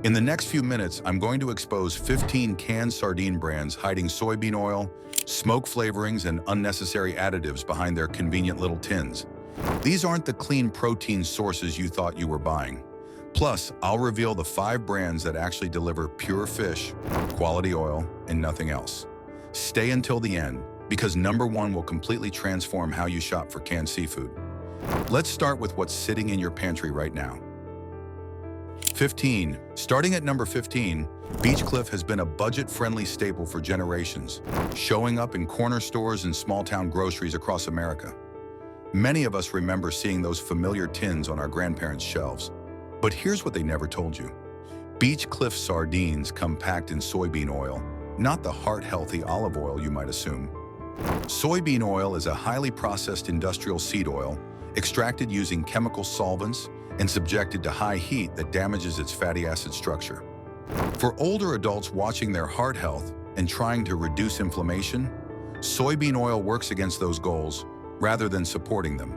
In the next few minutes, I'm going to expose 15 canned sardine brands hiding soybean oil, smoke flavorings, and unnecessary additives behind their convenient little tins. These aren't the clean protein sources you thought you were buying. Plus, I'll reveal the 5 brands that actually deliver pure fish, quality oil, and nothing else. Stay until the end, because number 1 will completely transform how you shop for canned seafood. Let's start with what's sitting in your pantry right now. 15. Starting at number 15, Beech Cliff has been a budget-friendly staple for generations, showing up in corner stores and small-town groceries across America. Many of us remember seeing those familiar tins on our grandparents' shelves. But here's what they never told you. Beech Cliff sardines come packed in soybean oil, not the heart-healthy olive oil you might assume. Soybean oil is a highly processed industrial seed oil, extracted using chemical solvents and subjected to high heat that damages its fatty acid structure. For older adults watching their heart health and trying to reduce inflammation, soybean oil works against those goals rather than supporting them.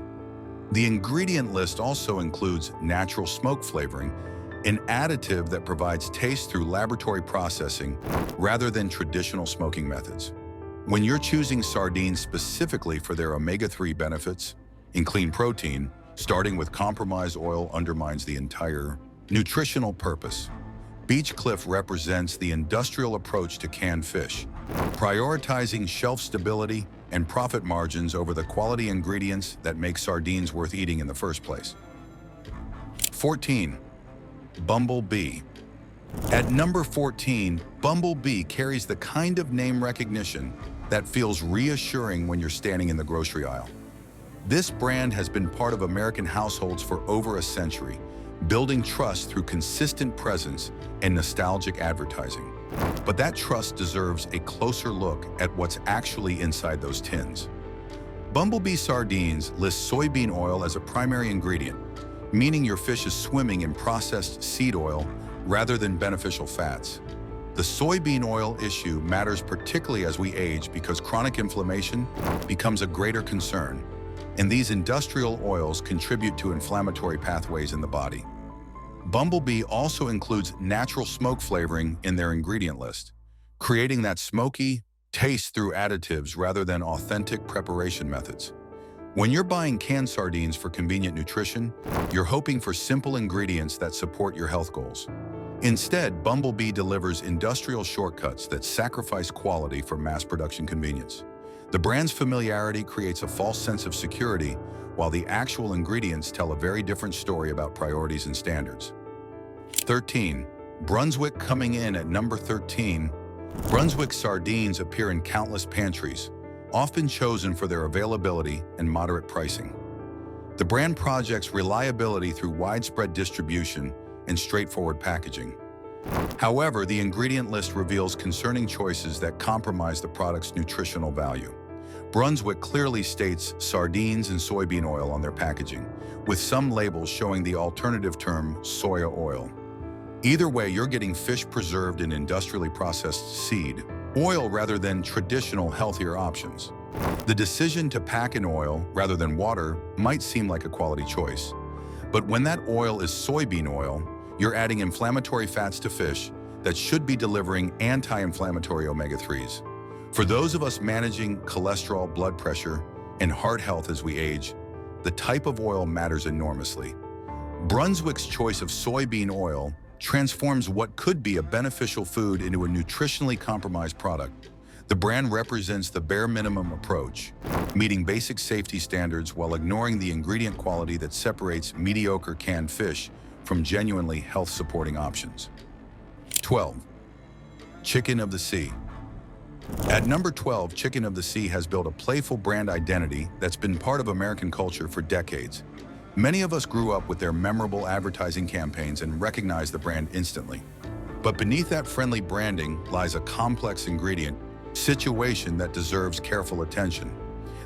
The ingredient list also includes natural smoke flavoring, an additive that provides taste through laboratory processing rather than traditional smoking methods. When you're choosing sardines specifically for their omega-3 benefits in clean protein, starting with compromised oil undermines the entire nutritional purpose. Beech Cliff represents the industrial approach to canned fish, prioritizing shelf stability and profit margins over the quality ingredients that make sardines worth eating in the first place. 14. Bumblebee. At number 14, Bumblebee carries the kind of name recognition that feels reassuring when you're standing in the grocery aisle. This brand has been part of American households for over a century, building trust through consistent presence and nostalgic advertising. But that trust deserves a closer look at what's actually inside those tins. Bumblebee sardines list soybean oil as a primary ingredient, meaning your fish is swimming in processed seed oil rather than beneficial fats. The soybean oil issue matters particularly as we age because chronic inflammation becomes a greater concern, and these industrial oils contribute to inflammatory pathways in the body. Bumblebee also includes natural smoke flavoring in their ingredient list, creating that smoky taste through additives rather than authentic preparation methods. When you're buying canned sardines for convenient nutrition, you're hoping for simple ingredients that support your health goals. Instead, Bumblebee delivers industrial shortcuts that sacrifice quality for mass production convenience. The brand's familiarity creates a false sense of security, while the actual ingredients tell a very different story about priorities and standards. 13. Brunswick. Coming in at number 13, Brunswick sardines appear in countless pantries, often chosen for their availability and moderate pricing. The brand projects reliability through widespread distribution and straightforward packaging. However, the ingredient list reveals concerning choices that compromise the product's nutritional value. Brunswick clearly states sardines and soybean oil on their packaging, with some labels showing the alternative term soya oil. Either way, you're getting fish preserved in industrially processed seed oil rather than traditional, healthier options. The decision to pack in oil rather than water might seem like a quality choice, but when that oil is soybean oil, you're adding inflammatory fats to fish that should be delivering anti-inflammatory omega-3s. For those of us managing cholesterol, blood pressure, and heart health as we age, the type of oil matters enormously. Brunswick's choice of soybean oil transforms what could be a beneficial food into a nutritionally compromised product. The brand represents the bare minimum approach, meeting basic safety standards while ignoring the ingredient quality that separates mediocre canned fish from genuinely health-supporting options. 12. Chicken of the Sea. At number 12, Chicken of the Sea has built a playful brand identity that's been part of American culture for decades. Many of us grew up with their memorable advertising campaigns and recognize the brand instantly. But beneath that friendly branding lies a complex ingredient situation that deserves careful attention.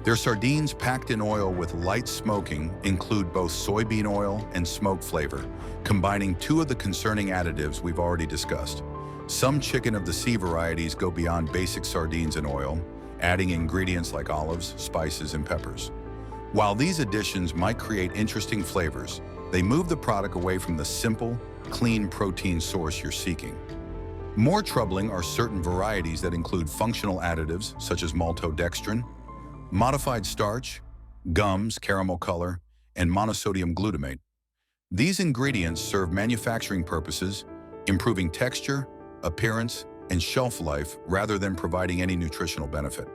Their sardines packed in oil with light smoking include both soybean oil and smoke flavor, combining two of the concerning additives we've already discussed. Some Chicken of the Sea varieties go beyond basic sardines and oil, adding ingredients like olives, spices, and peppers. While these additions might create interesting flavors, they move the product away from the simple, clean protein source you're seeking. More troubling are certain varieties that include functional additives such as maltodextrin, modified starch, gums, caramel color, and monosodium glutamate. These ingredients serve manufacturing purposes, improving texture, appearance, and shelf life rather than providing any nutritional benefit.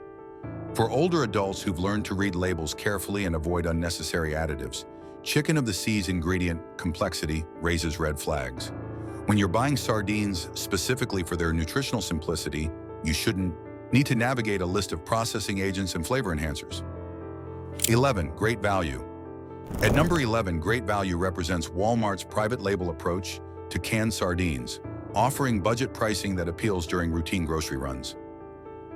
For older adults who've learned to read labels carefully and avoid unnecessary additives, chicken of the sea's ingredient complexity raises red flags. When you're buying sardines specifically for their nutritional simplicity, you shouldn't need to navigate a list of processing agents and flavor enhancers. 11. Great value. At number 11, Great Value represents Walmart's private label approach to canned sardines, offering budget pricing that appeals during routine grocery runs.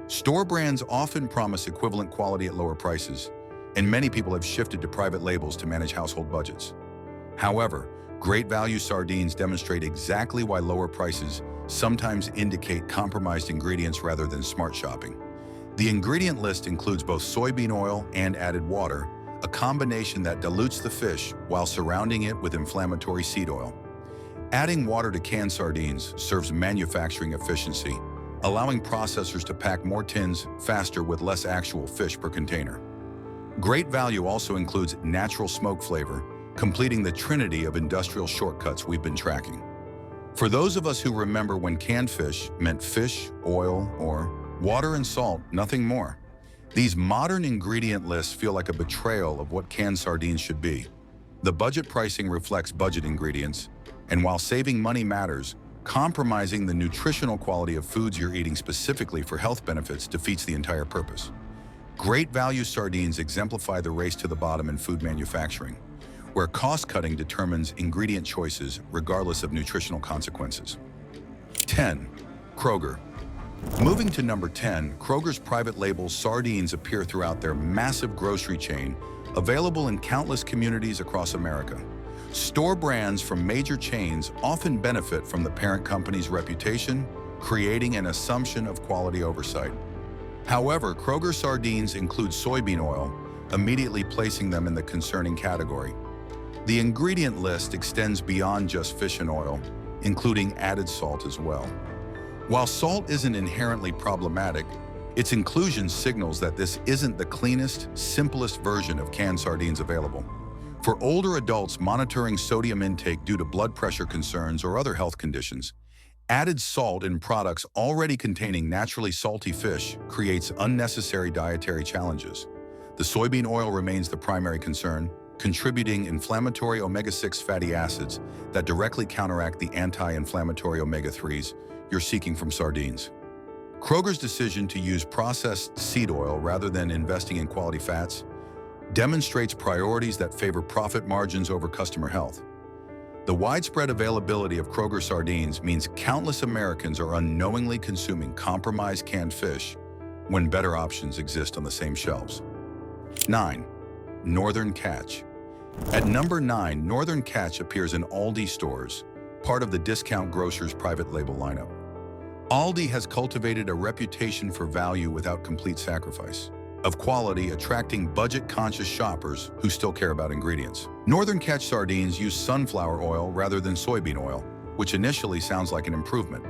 Store brands often promise equivalent quality at lower prices, and many people have shifted to private labels to manage household budgets. However, Great Value sardines demonstrate exactly why lower prices sometimes indicate compromised ingredients rather than smart shopping. The ingredient list includes both soybean oil and added water, a combination that dilutes the fish while surrounding it with inflammatory seed oil. Adding water to canned sardines serves manufacturing efficiency, allowing processors to pack more tins faster with less actual fish per container. Great Value also includes natural smoke flavor, completing the trinity of industrial shortcuts we've been tracking. For those of us who remember when canned fish meant fish, oil, or water and salt, nothing more, these modern ingredient lists feel like a betrayal of what canned sardines should be. The budget pricing reflects budget ingredients, and while saving money matters, compromising the nutritional quality of foods you're eating specifically for health benefits defeats the entire purpose. Great Value sardines exemplify the race to the bottom in food manufacturing, where cost-cutting determines ingredient choices regardless of nutritional consequences. 10. Kroger. Moving to number 10, Kroger's private label sardines appear throughout their massive grocery chain, available in countless communities across America. Store brands from major chains often benefit from the parent company's reputation, creating an assumption of quality oversight. However, Kroger sardines include soybean oil, immediately placing them in the concerning category. The ingredient list extends beyond just fish and oil, including added salt as well. While salt isn't inherently problematic, its inclusion signals that this isn't the cleanest, simplest version of canned sardines available. For older adults monitoring sodium intake due to blood pressure concerns or other health conditions, added salt in products already containing naturally salty fish creates unnecessary dietary challenges. The soybean oil remains the primary concern, contributing inflammatory omega-6 fatty acids that directly counteract the anti-inflammatory omega-3s you're seeking from sardines. Kroger's decision to use processed seed oil rather than investing in quality fats demonstrates priorities that favor profit margins over customer health. The widespread availability of Kroger sardines means countless Americans are unknowingly consuming compromised canned fish when better options exist on the same shelves. 9. Northern Catch. At number 9, Northern Catch appears in Aldi stores, part of the discount grocer's private label lineup. Aldi has cultivated a reputation for value without complete sacrifice, of quality attracting budget-conscious shoppers who still care about ingredients. Northern Catch sardines use sunflower oil rather than soybean oil, which initially sounds like an improvement.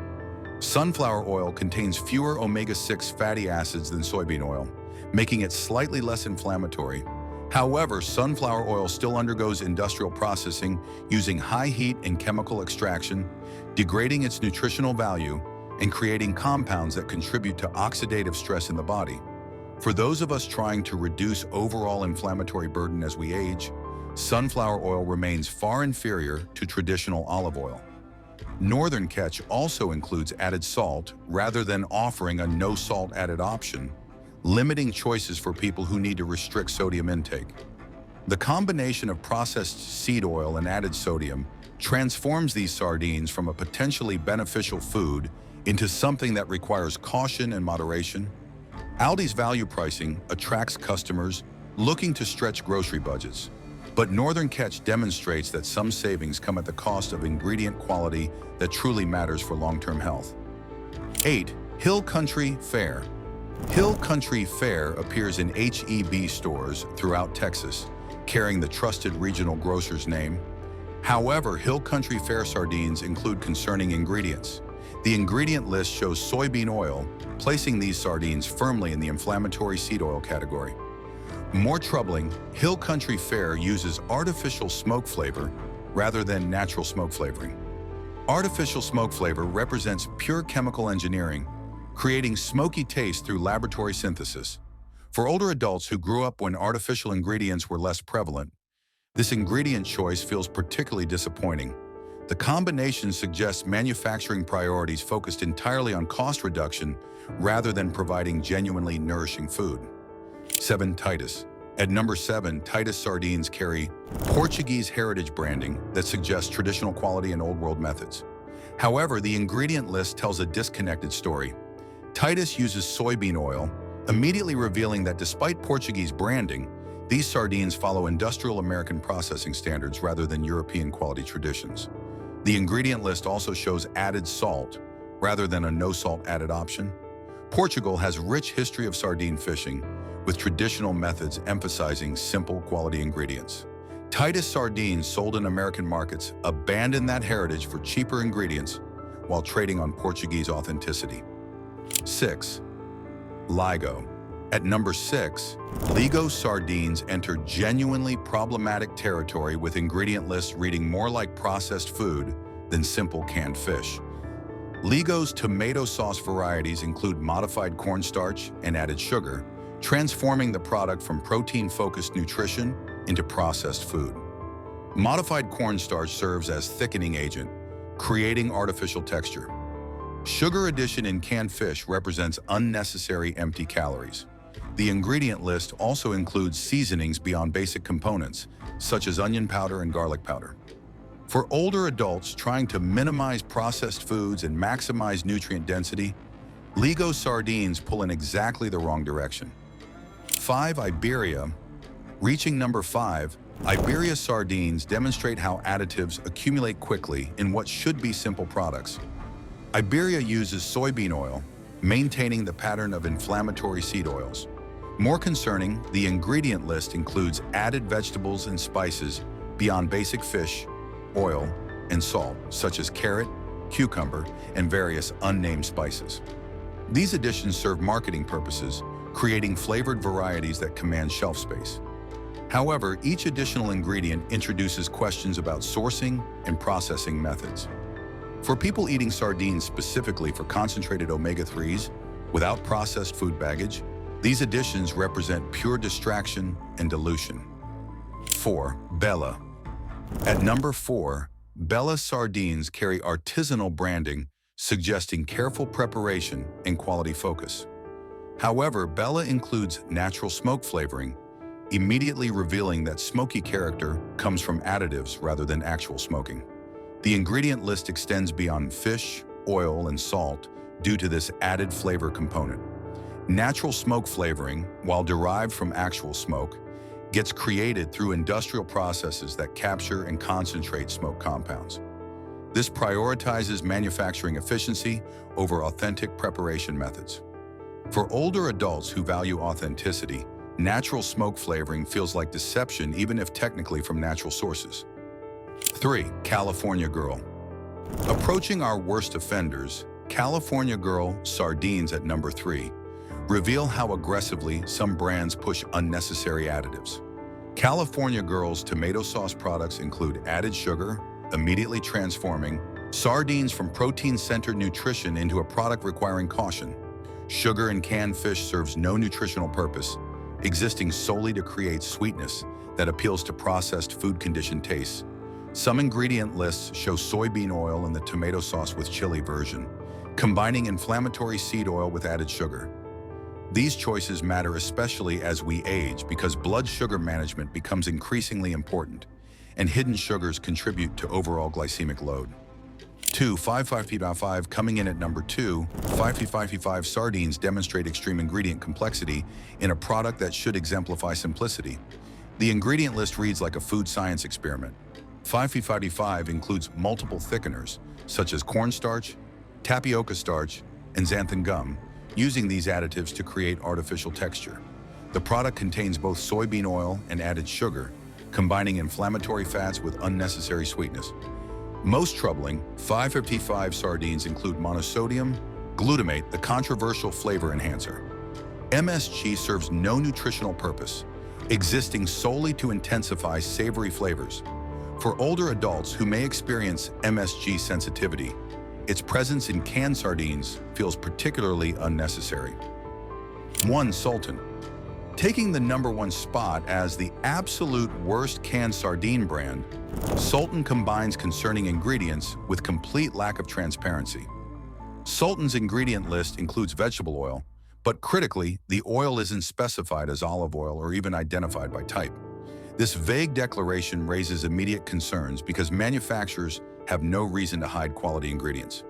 Sunflower oil contains fewer omega-6 fatty acids than soybean oil, making it slightly less inflammatory. However, sunflower oil still undergoes industrial processing using high heat and chemical extraction, degrading its nutritional value and creating compounds that contribute to oxidative stress in the body. For those of us trying to reduce overall inflammatory burden as we age, sunflower oil remains far inferior to traditional olive oil. Northern Catch also includes added salt rather than offering a no-salt added option, limiting choices for people who need to restrict sodium intake. The combination of processed seed oil and added sodium transforms these sardines from a potentially beneficial food into something that requires caution and moderation. Aldi's value pricing attracts customers looking to stretch grocery budgets, but Northern Catch demonstrates that some savings come at the cost of ingredient quality that truly matters for long-term health. 8. Hill Country Fare. Hill Country Fare appears in H-E-B stores throughout Texas, carrying the trusted regional grocer's name. However, Hill Country Fare sardines include concerning ingredients. The ingredient list shows soybean oil, placing these sardines firmly in the inflammatory seed oil category. More troubling, Hill Country Fare uses artificial smoke flavor rather than natural smoke flavoring. Artificial smoke flavor represents pure chemical engineering, creating smoky taste through laboratory synthesis. For older adults who grew up when artificial ingredients were less prevalent, this ingredient choice feels particularly disappointing. The combination suggests manufacturing priorities focused entirely on cost reduction rather than providing genuinely nourishing food. 7. Titus. At number 7, Titus sardines carry Portuguese heritage branding that suggests traditional quality and old-world methods. However, the ingredient list tells a disconnected story. Titus uses soybean oil, immediately revealing that despite Portuguese branding, these sardines follow industrial American processing standards rather than European quality traditions. The ingredient list also shows added salt rather than a no-salt added option. Portugal has rich history of sardine fishing, with traditional methods emphasizing simple quality ingredients. Titus sardines sold in American markets abandon that heritage for cheaper ingredients while trading on Portuguese authenticity. 6. LIGO. At number 6, LIGO sardines enter genuinely problematic territory with ingredient lists reading more like processed food than simple canned fish. LIGO's tomato sauce varieties include modified cornstarch and added sugar, transforming the product from protein-focused nutrition into processed food. Modified cornstarch serves as thickening agent, creating artificial texture. Sugar addition in canned fish represents unnecessary empty calories. The ingredient list also includes seasonings beyond basic components, such as onion powder and garlic powder. For older adults trying to minimize processed foods and maximize nutrient density, LIGO sardines pull in exactly the wrong direction. 5. Iberia. Reaching number 5, Iberia sardines demonstrate how additives accumulate quickly in what should be simple products. Iberia uses soybean oil, maintaining the pattern of inflammatory seed oils. More concerning, the ingredient list includes added vegetables and spices beyond basic fish, oil, and salt, such as carrot, cucumber, and various unnamed spices. These additions serve marketing purposes, creating flavored varieties that command shelf space. However, each additional ingredient introduces questions about sourcing and processing methods. For people eating sardines specifically for concentrated omega-3s without processed food baggage, these additions represent pure distraction and dilution. 4. Bella. At number 4, Bella sardines carry artisanal branding, suggesting careful preparation and quality focus. However, Bella includes natural smoke flavoring, immediately revealing that smoky character comes from additives rather than actual smoking. The ingredient list extends beyond fish, oil, and salt due to this added flavor component. Natural smoke flavoring, while derived from actual smoke, gets created through industrial processes that capture and concentrate smoke compounds. This prioritizes manufacturing efficiency over authentic preparation methods. For older adults who value authenticity, natural smoke flavoring feels like deception even if technically from natural sources. 3. California Girl. Approaching our worst offenders, California Girl sardines at number 3 reveal how aggressively some brands push unnecessary additives. California Girl's tomato sauce products include added sugar, immediately transforming sardines from protein-centered nutrition into a product requiring caution. Sugar in canned fish serves no nutritional purpose, existing solely to create sweetness that appeals to processed food-conditioned tastes. Some ingredient lists show soybean oil in the tomato sauce with chili version, combining inflammatory seed oil with added sugar. These choices matter especially as we age because blood sugar management becomes increasingly important, and hidden sugars contribute to overall glycemic load. 2. 555 coming in at number 2, 555 sardines demonstrate extreme ingredient complexity in a product that should exemplify simplicity. The ingredient list reads like a food science experiment. 555 includes multiple thickeners, such as cornstarch, tapioca starch, and xanthan gum, using these additives to create artificial texture. The product contains both soybean oil and added sugar, combining inflammatory fats with unnecessary sweetness. Most troubling, 555 sardines include monosodium glutamate, the controversial flavor enhancer. MSG serves no nutritional purpose, existing solely to intensify savory flavors. For older adults who may experience MSG sensitivity, its presence in canned sardines feels particularly unnecessary. 1. Sultan. Taking the #1 spot as the absolute worst canned sardine brand, Sultan combines concerning ingredients with complete lack of transparency. Sultan's ingredient list includes vegetable oil, but critically, the oil isn't specified as olive oil or even identified by type. This vague declaration raises immediate concerns because manufacturers have no reason to hide quality ingredients.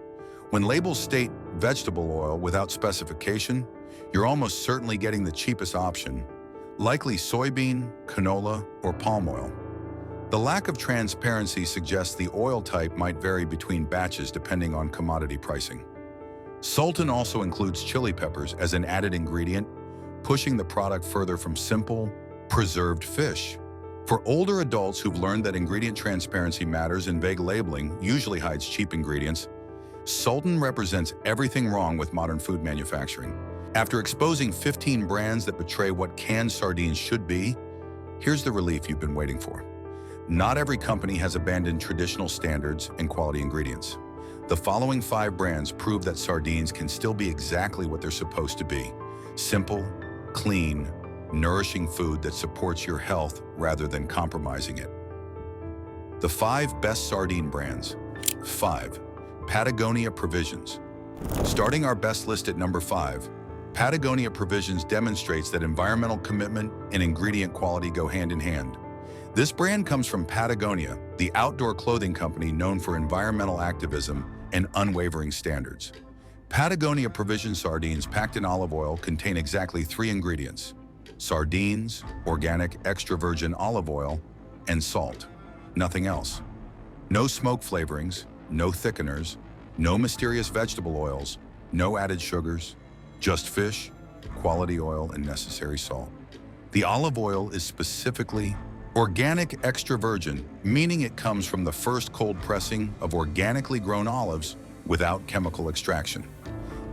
When labels state vegetable oil without specification, you're almost certainly getting the cheapest option, likely soybean, canola, or palm oil. The lack of transparency suggests the oil type might vary between batches depending on commodity pricing. Sultan also includes chili peppers as an added ingredient, pushing the product further from simple, preserved fish. For older adults who've learned that ingredient transparency matters and vague labeling usually hides cheap ingredients, Sultan represents everything wrong with modern food manufacturing. After exposing 15 brands that betray what canned sardines should be, here's the relief you've been waiting for. Not every company has abandoned traditional standards and quality ingredients. The following 5 brands prove that sardines can still be exactly what they're supposed to be: simple, clean, nourishing food that supports your health rather than compromising it. The 5 best sardine brands. 5. Patagonia Provisions. Starting our best list at number 5, Patagonia Provisions demonstrates that environmental commitment and ingredient quality go hand in hand. This brand comes from Patagonia, the outdoor clothing company known for environmental activism and unwavering standards. Patagonia Provision sardines packed in olive oil contain exactly 3 ingredients: sardines, organic extra virgin olive oil, and salt. Nothing else. No smoke flavorings, no thickeners, no mysterious vegetable oils, no added sugars, just fish, quality oil, and necessary salt. The olive oil is specifically organic extra virgin, meaning it comes from the first cold pressing of organically grown olives without chemical extraction.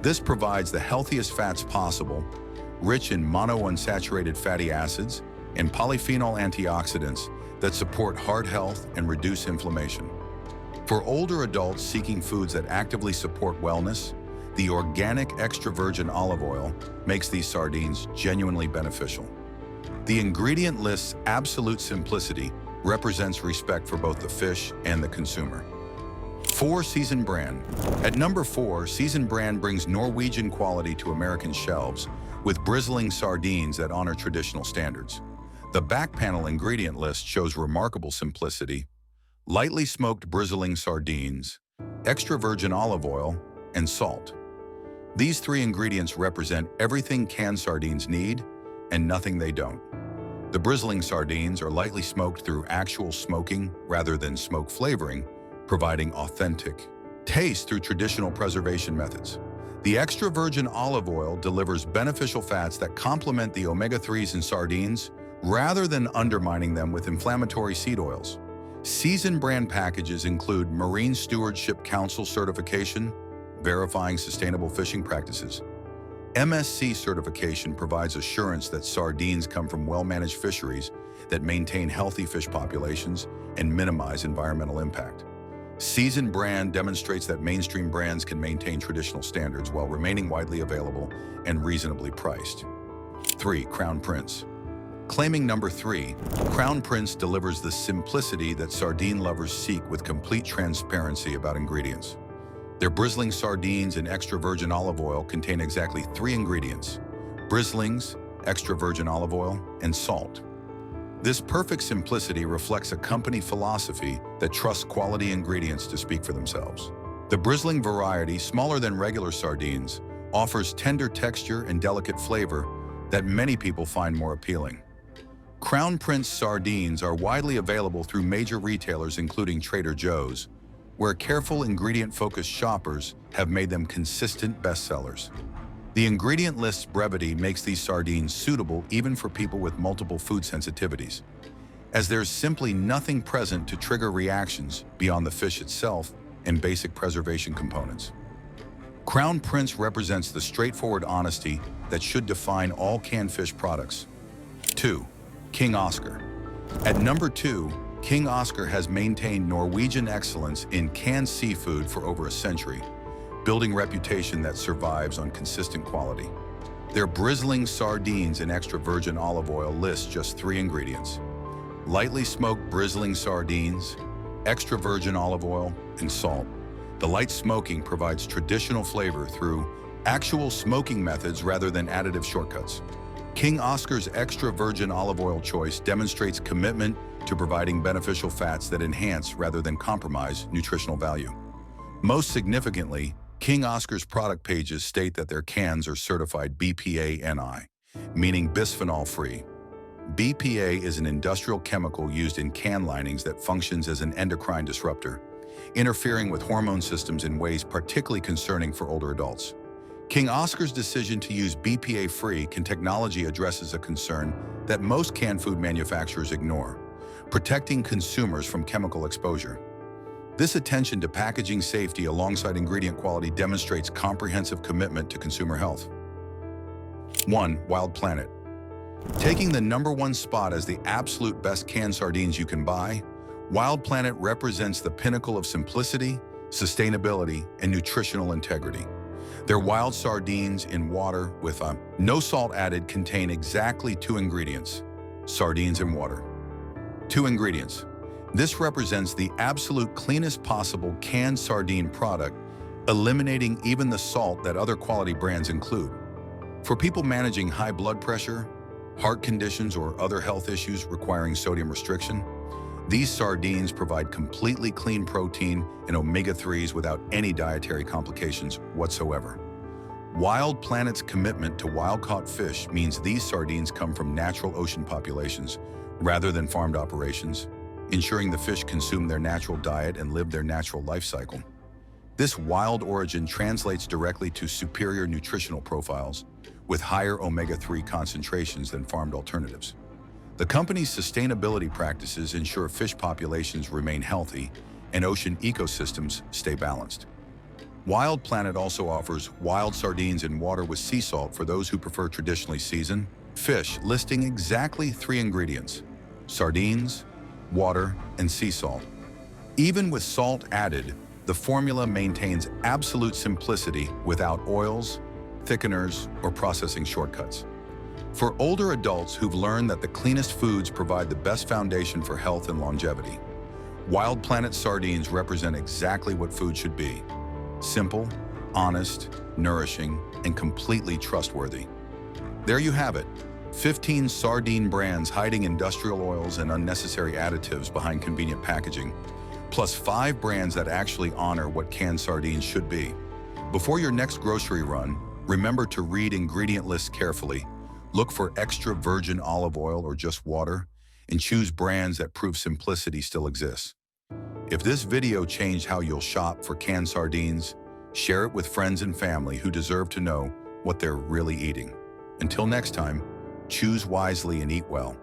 This provides the healthiest fats possible, rich in monounsaturated fatty acids and polyphenol antioxidants that support heart health and reduce inflammation. For older adults seeking foods that actively support wellness, the organic extra virgin olive oil makes these sardines genuinely beneficial. The ingredient list's absolute simplicity represents respect for both the fish and the consumer. 4. Seasoned Brand. At number 4, Seasoned Brand brings Norwegian quality to American shelves with bristling sardines that honor traditional standards. The back panel ingredient list shows remarkable simplicity: lightly smoked bristling sardines, extra virgin olive oil, and salt. These 3 ingredients represent everything canned sardines need and nothing they don't. The bristling sardines are lightly smoked through actual smoking rather than smoke flavoring, providing authentic taste through traditional preservation methods. The extra virgin olive oil delivers beneficial fats that complement the omega-3s in sardines rather than undermining them with inflammatory seed oils. Seasoned Brand packages include Marine Stewardship Council certification, verifying sustainable fishing practices. MSC certification provides assurance that sardines come from well-managed fisheries that maintain healthy fish populations and minimize environmental impact. Seasoned Brand demonstrates that mainstream brands can maintain traditional standards while remaining widely available and reasonably priced. 3. Crown Prince. Claiming number 3, Crown Prince delivers the simplicity that sardine lovers seek with complete transparency about ingredients. Their bristling sardines and extra virgin olive oil contain exactly 3 ingredients: brislings, extra virgin olive oil, and salt. This perfect simplicity reflects a company philosophy that trusts quality ingredients to speak for themselves. The bristling variety, smaller than regular sardines, offers tender texture and delicate flavor that many people find more appealing. Crown Prince sardines are widely available through major retailers including Trader Joe's, where careful ingredient-focused shoppers have made them consistent bestsellers. The ingredient list's brevity makes these sardines suitable even for people with multiple food sensitivities. as there's simply nothing present to trigger reactions beyond the fish itself and basic preservation components. Crown Prince represents the straightforward honesty that should define all canned fish products. 2. King Oscar. At number 2, King Oscar has maintained Norwegian excellence in canned seafood for over a century, building a reputation that survives on consistent quality. Their bristling sardines in extra virgin olive oil list just 3 ingredients: lightly smoked bristling sardines, extra virgin olive oil, and salt. The light smoking provides traditional flavor through actual smoking methods rather than additive shortcuts. King Oscar's extra virgin olive oil choice demonstrates commitment to providing beneficial fats that enhance rather than compromise nutritional value. Most significantly, King Oscar's product pages state that their cans are certified BPA-NI, meaning bisphenol-free. BPA is an industrial chemical used in can linings that functions as an endocrine disruptor, interfering with hormone systems in ways particularly concerning for older adults. King Oscar's decision to use BPA-free technology addresses a concern that most canned food manufacturers ignore: protecting consumers from chemical exposure. This attention to packaging safety alongside ingredient quality demonstrates comprehensive commitment to consumer health. 1. Wild Planet. Taking the #1 spot as the absolute best canned sardines you can buy, Wild Planet represents the pinnacle of simplicity, sustainability, and nutritional integrity. Their wild sardines in water with no salt added contain exactly 2 ingredients: sardines and water. 2 ingredients. This represents the absolute cleanest possible canned sardine product, eliminating even the salt that other quality brands include. For people managing high blood pressure, heart conditions, or other health issues requiring sodium restriction, these sardines provide completely clean protein and omega-3s without any dietary complications whatsoever. Wild Planet's commitment to wild-caught fish means these sardines come from natural ocean populations rather than farmed operations, ensuring the fish consume their natural diet and live their natural life cycle. This wild origin translates directly to superior nutritional profiles, with higher omega-3 concentrations than farmed alternatives. The company's sustainability practices ensure fish populations remain healthy and ocean ecosystems stay balanced. Wild Planet also offers wild sardines in water with sea salt for those who prefer traditionally seasoned fish, listing exactly 3 ingredients: sardines, water, and sea salt. Even with salt added, the formula maintains absolute simplicity without oils, thickeners, or processing shortcuts. For older adults who've learned that the cleanest foods provide the best foundation for health and longevity, Wild Planet sardines represent exactly what food should be: simple, honest, nourishing, and completely trustworthy. There you have it. 15 sardine brands hiding industrial oils and unnecessary additives behind convenient packaging, plus 5 brands that actually honor what canned sardines should be. Before your next grocery run, remember to read ingredient lists carefully, look for extra virgin olive oil or just water, and choose brands that prove simplicity still exists. If this video changed how you'll shop for canned sardines, share it with friends and family who deserve to know what they're really eating. Until next time, choose wisely and eat well.